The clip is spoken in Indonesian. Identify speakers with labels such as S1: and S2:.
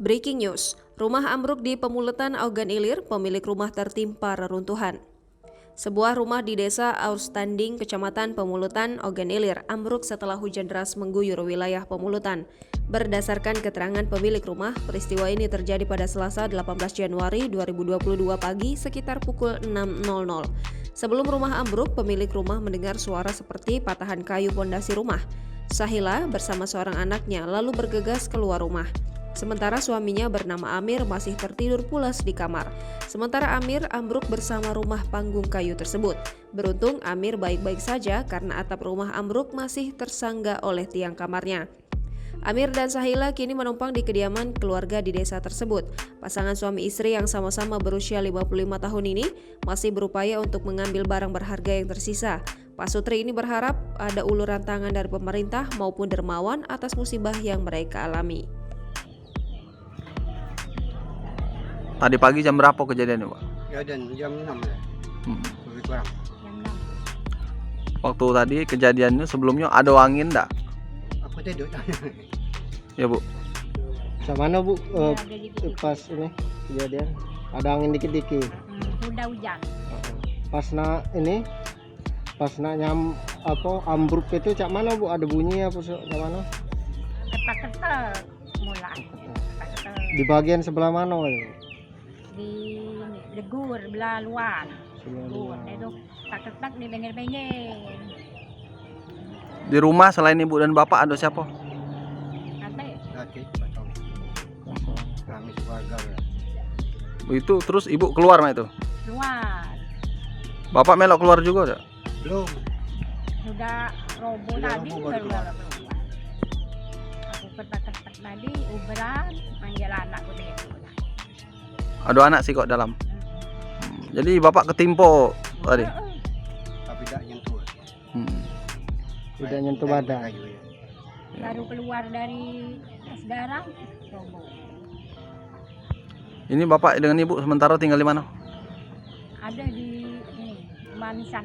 S1: Breaking news, rumah ambruk di Pemulutan Ogan Ilir, pemilik rumah tertimpa reruntuhan. Sebuah rumah di desa Outstanding, Kecamatan Pemulutan, Ogan Ilir, ambruk setelah hujan deras mengguyur wilayah Pemulutan. Berdasarkan keterangan pemilik rumah, peristiwa ini terjadi pada Selasa 18 Januari 2022 pagi sekitar pukul 6.00. Sebelum rumah ambruk, pemilik rumah mendengar suara seperti patahan kayu pondasi rumah. Sahila bersama seorang anaknya lalu bergegas keluar rumah. Sementara suaminya bernama Amir masih tertidur pulas di kamar. Sementara Amir ambruk bersama rumah panggung kayu tersebut. Beruntung Amir baik-baik saja karena atap rumah ambruk masih tersangga oleh tiang kamarnya. Amir dan Sahila kini menumpang di kediaman keluarga di desa tersebut. Pasangan suami istri yang sama-sama berusia 55 tahun ini masih berupaya untuk mengambil barang berharga yang tersisa. Pak Sutri ini berharap ada uluran tangan dari pemerintah maupun dermawan atas musibah yang mereka alami.
S2: Tadi pagi jam berapa kejadiannya, Pak?
S3: Kejadian jam 6 ya. Lebih kurang.
S2: Waktu tadi kejadiannya sebelumnya ada angin enggak?
S3: Aku tidur.
S2: Ya, Bu.
S4: Sama mana, Bu? Pas ini kejadian ada angin dikit-dikit.
S5: Udah hujan.
S4: Pas ambruk itu cak mana, Bu? Ada bunyi apa cak mana?
S5: Ketak-ketak mulai. Ketak-ketak.
S4: Di bagian sebelah mana, Bu?
S5: Di degur belah luar.
S4: Sebelah
S5: Degur.
S4: luar.
S5: Itu ketak-ketak di bengkel-bengkel.
S2: Di rumah selain Ibu dan Bapak ada siapa?
S5: Ada ya?
S3: Laki, batang. Kami keluarga ya.
S2: Itu terus Ibu keluar mah itu.
S5: Luar.
S2: Bapak melok keluar juga enggak?
S3: Belum.
S5: Sudah roboh
S3: Sudah
S5: tadi
S3: roboh baru keluar.
S5: keluar. Aku ketak-ketak tadi uberan manggil anakku dia.
S2: Ada anak sih kok dalam. Jadi Bapak ketimpo tadi.
S3: Tapi tidak nyentuh.
S4: Tidak nyentuh badan.
S3: Kayu ya.
S5: Baru keluar dari sekarang roboh.
S2: Ini Bapak dengan Ibu sementara tinggal di mana?
S5: Ada di ini Manisan.